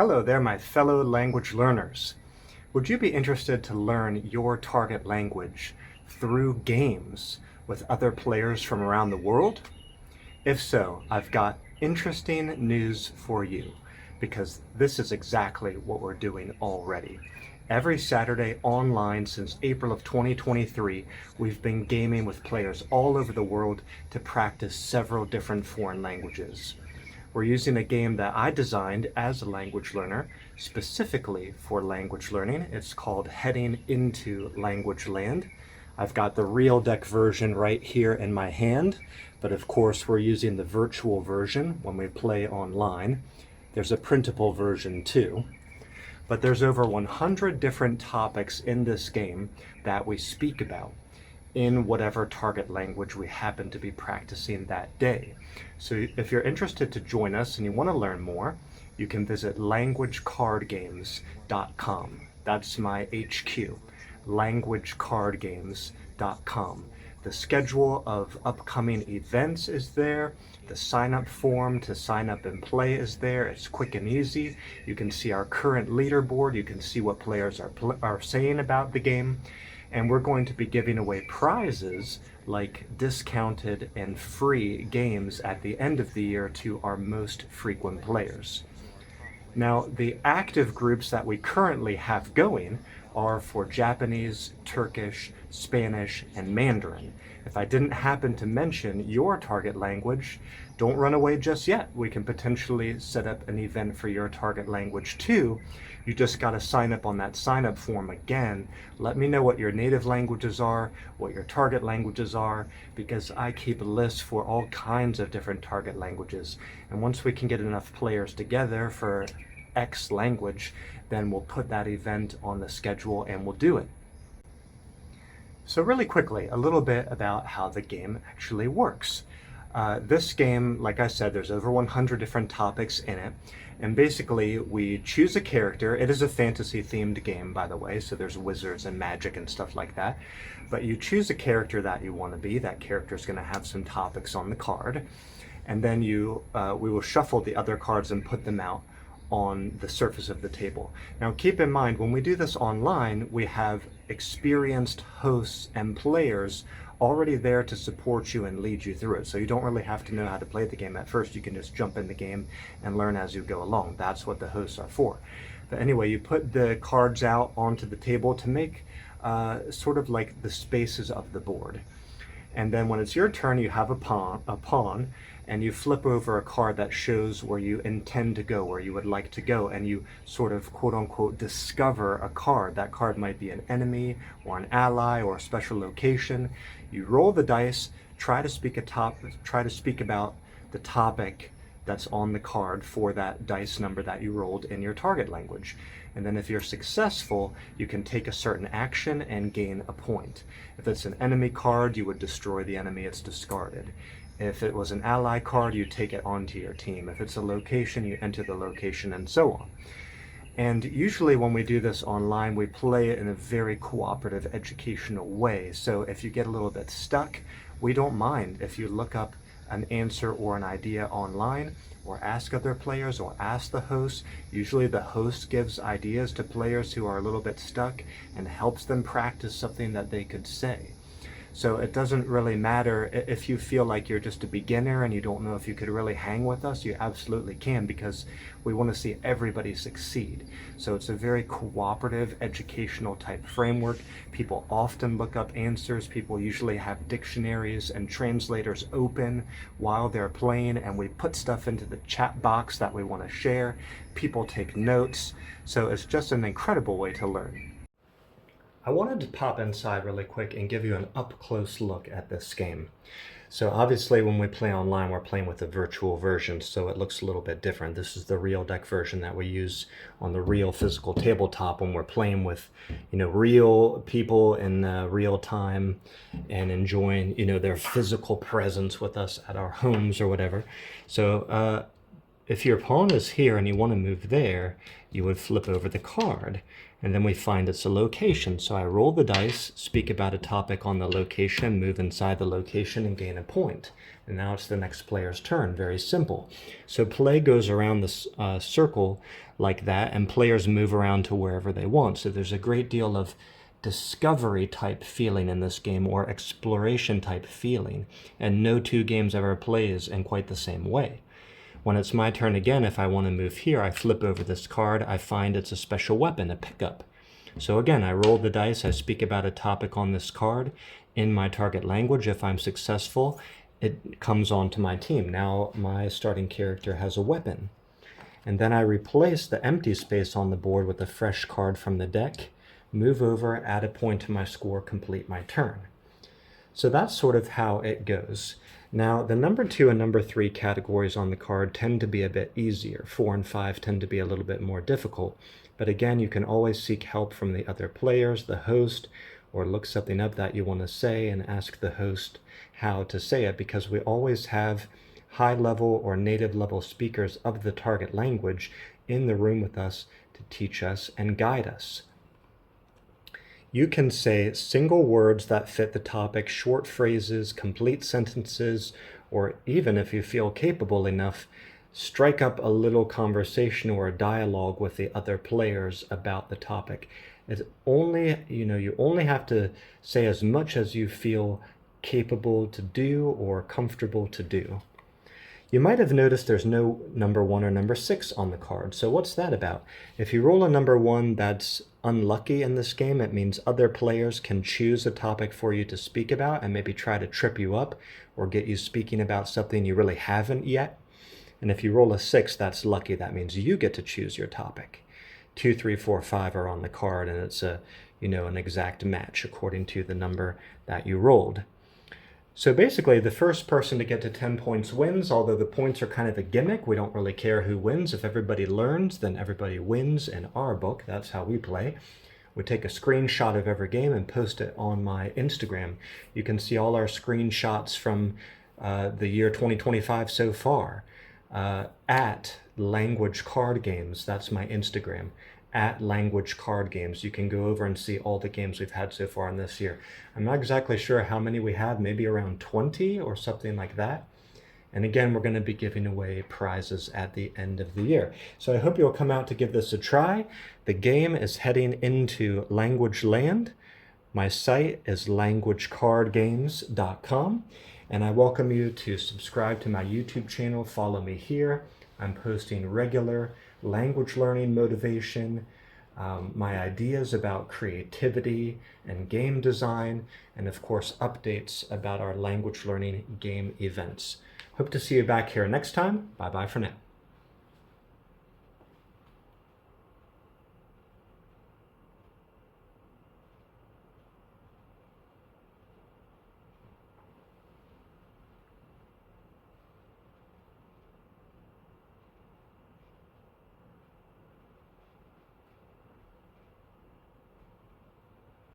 Hello there, my fellow language learners. Would you be interested to learn your target language through games with other players from around the world? If so, I've got interesting news for you, because this is exactly what we're doing already. Every Saturday online since April of 2023, we've been gaming with players all over the world to practice several different foreign languages. We're using a game that I designed as a language learner, specifically for language learning. It's called Heading into Language Land. I've got the real deck version right here in my hand, but of course we're using the virtual version when we play online. There's a printable version too. But there's over 100 different topics in this game that we speak about in whatever target language we happen to be practicing that day. So if you're interested to join us and you want to learn more, you can visit languagecardgames.com. That's my HQ, languagecardgames.com. The schedule of upcoming events is there. The sign-up form to sign up and play is there. It's quick and easy. You can see our current leaderboard. You can see what players are saying about the game. And we're going to be giving away prizes like discounted and free games at the end of the year to our most frequent players. Now, the active groups that we currently have going are for Japanese, Turkish, Spanish, and Mandarin. If I didn't happen to mention your target language, don't run away just yet. We can potentially set up an event for your target language too. You just got to sign up on that sign up form again. Let me know what your native languages are, what your target languages are, because I keep lists for all kinds of different target languages. And once we can get enough players together for X language, then we'll put that event on the schedule and we'll do it. So really quickly, a little bit about how the game actually works. This game, like I said, there's over 100 different topics in it. And basically, we choose a character. It is a fantasy-themed game, by the way, so there's wizards and magic and stuff like that. But you choose a character that you want to be. That character is going to have some topics on the card. And then we will shuffle the other cards and put them out on the surface of the table. Now keep in mind, when we do this online, we have experienced hosts and players already there to support you and lead you through it. So you don't really have to know how to play the game at first. You can just jump in the game and learn as you go along. That's what the hosts are for. But anyway, you put the cards out onto the table to make sort of like the spaces of the board. And then when it's your turn, you have a pawn, and you flip over a card that shows where you intend to go, where you would like to go, and you sort of quote-unquote discover a card. That card might be an enemy or an ally or a special location. You roll the dice, try to speak about the topic that's on the card for that dice number that you rolled in your target language. And then if you're successful, you can take a certain action and gain a point. If it's an enemy card, you would destroy the enemy it's discarded. If it was an ally card, you take it onto your team. If it's a location, you enter the location, and so on. And usually when we do this online, we play it in a very cooperative, educational way. So if you get a little bit stuck, we don't mind if you look up an answer or an idea online, or ask other players, or ask the host. Usually the host gives ideas to players who are a little bit stuck and helps them practice something that they could say. So it doesn't really matter if you feel like you're just a beginner and you don't know if you could really hang with us. You absolutely can, because we want to see everybody succeed. So it's a very cooperative, educational type framework. People often look up answers. People usually have dictionaries and translators open while they're playing, and we put stuff into the chat box that we want to share. People take notes. So it's just an incredible way to learn. I wanted to pop inside really quick and give you an up-close look at this game. So obviously when we play online, we're playing with the virtual version, so it looks a little bit different. This is the real deck version that we use on the real physical tabletop when we're playing with, real people in real time and enjoying, their physical presence with us at our homes or whatever. So if your pawn is here and you want to move there, you would flip over the card. And then we find it's a location. So I roll the dice, speak about a topic on the location, move inside the location, and gain a point. and now it's the next player's turn. Very simple. So play goes around this circle like that, and players move around to wherever they want. So there's a great deal of discovery type feeling in this game, or exploration type feeling, and no two games ever plays in quite the same way. When it's my turn again, if I want to move here, I flip over this card, I find it's a special weapon, a pickup. So again, I roll the dice, I speak about a topic on this card in my target language. If I'm successful, it comes onto my team. Now my starting character has a weapon. And then I replace the empty space on the board with a fresh card from the deck, move over, add a point to my score, complete my turn. So that's sort of how it goes. Now, the number 2 and number 3 categories on the card tend to be a bit easier. 4 and 5 tend to be a little bit more difficult. But again, you can always seek help from the other players, the host, or look something up that you want to say and ask the host how to say it, because we always have high-level or native-level speakers of the target language in the room with us to teach us and guide us. You can say single words that fit the topic, short phrases, complete sentences, or even, if you feel capable enough, strike up a little conversation or a dialogue with the other players about the topic. It's only, you only have to say as much as you feel capable to do or comfortable to do. You might have noticed there's no number 1 or number 6 on the card. So what's that about? If you roll a number 1, that's unlucky in this game. It means other players can choose a topic for you to speak about and maybe try to trip you up or get you speaking about something you really haven't yet. And if you roll a 6, that's lucky. That means you get to choose your topic. 2, 3, 4, 5 are on the card, and it's an exact match according to the number that you rolled. So basically, the first person to get to 10 points wins, although the points are kind of a gimmick. We don't really care who wins. If everybody learns, then everybody wins in our book. That's how we play. We take a screenshot of every game and post it on my Instagram. You can see all our screenshots from the year 2025 so far. At Language Card Games, that's my Instagram. At Language Card Games. You can go over and see all the games we've had so far in this year. I'm not exactly sure how many we have, maybe around 20 or something like that. And again, we're going to be giving away prizes at the end of the year. So I hope you'll come out to give this a try. The game is heading into Language Land. My site is languagecardgames.com. And I welcome you to subscribe to my YouTube channel. Follow me here. I'm posting regular language learning motivation, my ideas about creativity and game design, and of course updates about our language learning game events. Hope to see you back here next time. Bye-bye for now.